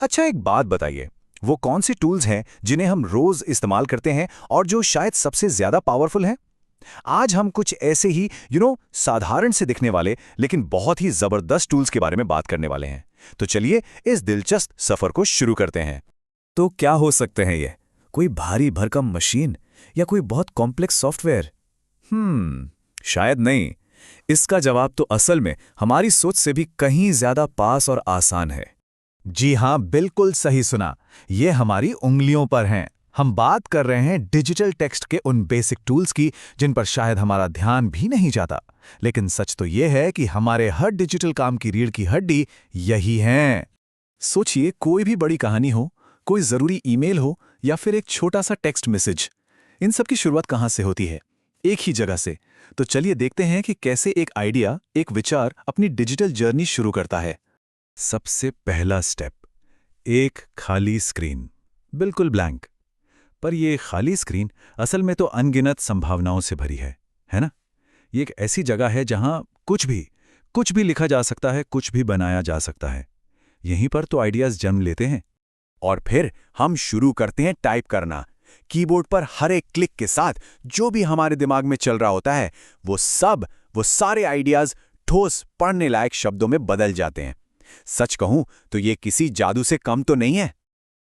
अच्छा, एक बात बताइए, वो कौन सी टूल्स हैं जिन्हें हम रोज इस्तेमाल करते हैं और जो शायद सबसे ज्यादा पावरफुल हैं? आज हम कुछ ऐसे ही साधारण से दिखने वाले लेकिन बहुत ही जबरदस्त टूल्स के बारे में बात करने वाले हैं। तो चलिए इस दिलचस्प सफर को शुरू करते हैं। तो क्या हो सकते हैं ये? कोई भारी भरकम मशीन या कोई बहुत कॉम्प्लेक्स सॉफ्टवेयर? शायद नहीं। इसका जवाब तो असल में हमारी सोच से भी कहीं ज्यादा पास और आसान है। जी हां, बिल्कुल सही सुना। ये हमारी उंगलियों पर हैं। हम बात कर रहे हैं डिजिटल टेक्स्ट के उन बेसिक टूल्स की जिन पर शायद हमारा ध्यान भी नहीं जाता। लेकिन सच तो ये है कि हमारे हर डिजिटल काम की रीढ़ की हड्डी यही है। सोचिए, कोई भी बड़ी कहानी हो, कोई जरूरी ईमेल हो या फिर एक छोटा सा टेक्स्ट मैसेज, इन सब की शुरुआत कहाँ से होती है? एक ही जगह से। तो चलिए देखते हैं कि कैसे एक आइडिया, एक विचार अपनी डिजिटल जर्नी शुरू करता है। सबसे पहला स्टेप, एक खाली स्क्रीन, बिल्कुल ब्लैंक। पर ये खाली स्क्रीन असल में तो अनगिनत संभावनाओं से भरी है ना? ये एक ऐसी जगह है जहां कुछ भी लिखा जा सकता है, कुछ भी बनाया जा सकता है। यहीं पर तो आइडियाज जन्म लेते हैं। और फिर हम शुरू करते हैं टाइप करना। कीबोर्ड पर हर एक क्लिक के साथ जो भी हमारे दिमाग में चल रहा होता है, वो सारे आइडियाज ठोस, पढ़ने लायक शब्दों में बदल जाते हैं। सच कहूं तो ये किसी जादू से कम तो नहीं है।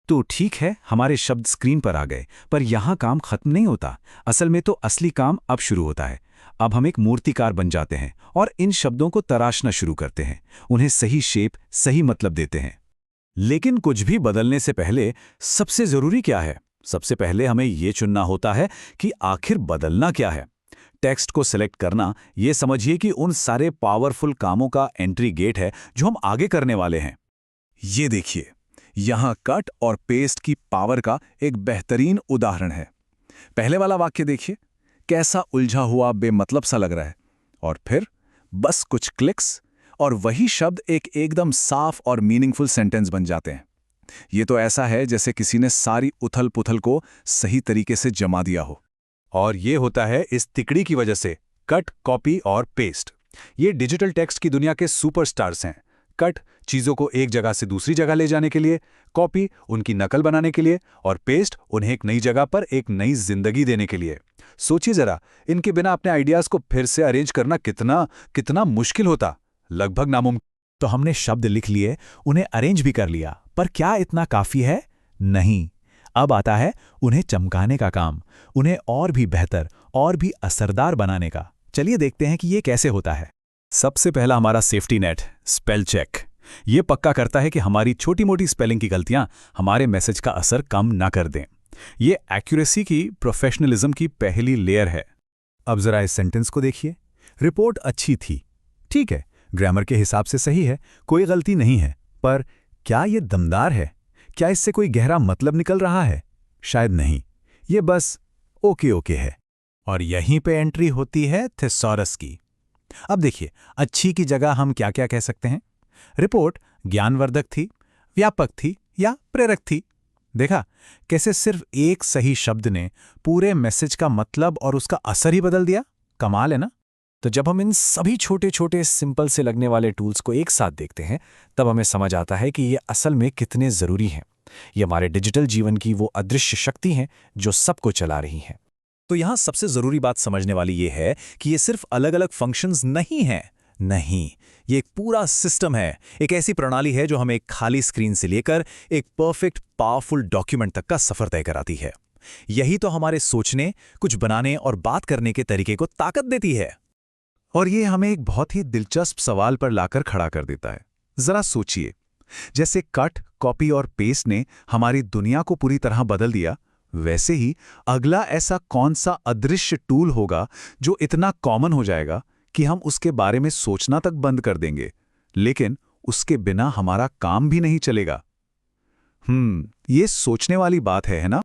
तो ठीक है, हमारे शब्द स्क्रीन पर आ गए, पर यहां काम खत्म नहीं होता। असल में तो असली काम अब शुरू होता है। अब हम एक मूर्तिकार बन जाते हैं और इन शब्दों को तराशना शुरू करते हैं, उन्हें सही शेप, सही मतलब देते हैं। लेकिन कुछ भी बदलने से पहले सबसे जरूरी क्या है? सबसे पहले हमें यह चुनना होता है कि आखिर बदलना क्या है। टेक्स्ट को सिलेक्ट करना, ये समझिए कि उन सारे पावरफुल कामों का एंट्री गेट है जो हम आगे करने वाले हैं। ये देखिए, यहां कट और पेस्ट की पावर का एक बेहतरीन उदाहरण है। पहले वाला वाक्य देखिए, कैसा उलझा हुआ, बेमतलब सा लग रहा है। और फिर बस कुछ क्लिक्स और वही शब्द एक एकदम साफ और मीनिंगफुल सेंटेंस बन जाते हैं। ये तो ऐसा है जैसे किसी ने सारी उथल-पुथल को सही तरीके से जमा दिया हो। और ये होता है इस तिकड़ी की वजह से, कट, कॉपी और पेस्ट। ये डिजिटल टेक्स्ट की दुनिया के सुपरस्टार्स हैं। कट चीजों को एक जगह से दूसरी जगह ले जाने के लिए, कॉपी उनकी नकल बनाने के लिए, और पेस्ट उन्हें एक नई जगह पर एक नई जिंदगी देने के लिए। सोचिए जरा, इनके बिना अपने आइडियाज को फिर से अरेंज करना कितना कितना मुश्किल होता, लगभग नामुमकिन। तो हमने शब्द लिख लिए, उन्हें अरेंज भी कर लिया, पर क्या इतना काफी है? नहीं। अब आता है उन्हें चमकाने का काम, उन्हें और भी बेहतर, और भी असरदार बनाने का। चलिए देखते हैं कि ये कैसे होता है। सबसे पहला हमारा सेफ्टी नेट, स्पेल चेक। ये पक्का करता है कि हमारी छोटी मोटी स्पेलिंग की गलतियां हमारे मैसेज का असर कम ना कर दें। ये एक्यूरेसी की, प्रोफेशनलिज्म की पहली लेयर है। अब जरा इस सेंटेंस को देखिए। रिपोर्ट अच्छी थी, ठीक है, ग्रामर के हिसाब से सही है, कोई गलती नहीं है, पर क्या ये दमदार है? क्या इससे कोई गहरा मतलब निकल रहा है? शायद नहीं। ये बस ओके ओके है। और यहीं पे एंट्री होती है थिसॉरस की। अब देखिए, अच्छी की जगह हम क्या क्या कह सकते हैं? रिपोर्ट ज्ञानवर्धक थी, व्यापक थी या प्रेरक थी। देखा कैसे सिर्फ एक सही शब्द ने पूरे मैसेज का मतलब और उसका असर ही बदल दिया। कमाल है ना? तो जब हम इन सभी छोटे छोटे सिंपल से लगने वाले टूल्स को एक साथ देखते हैं, तब हमें समझ आता है कि ये असल में कितने जरूरी हैं। ये हमारे डिजिटल जीवन की वो अदृश्य शक्ति हैं जो सबको चला रही हैं। तो यहां सबसे जरूरी बात समझने वाली ये है कि ये सिर्फ अलग अलग फंक्शंस नहीं हैं। नहीं, ये एक पूरा सिस्टम है, एक ऐसी प्रणाली है जो हमें एक खाली स्क्रीन से लेकर एक परफेक्ट पावरफुल डॉक्यूमेंट तक का सफर तय कराती है। यही तो हमारे सोचने, कुछ बनाने और बात करने के तरीके को ताकत देती है। और ये हमें एक बहुत ही दिलचस्प सवाल पर लाकर खड़ा कर देता है। जरा सोचिए, जैसे कट, कॉपी और पेस्ट ने हमारी दुनिया को पूरी तरह बदल दिया, वैसे ही अगला ऐसा कौन सा अदृश्य टूल होगा जो इतना कॉमन हो जाएगा कि हम उसके बारे में सोचना तक बंद कर देंगे, लेकिन उसके बिना हमारा काम भी नहीं चलेगा। ये सोचने वाली बात है ना?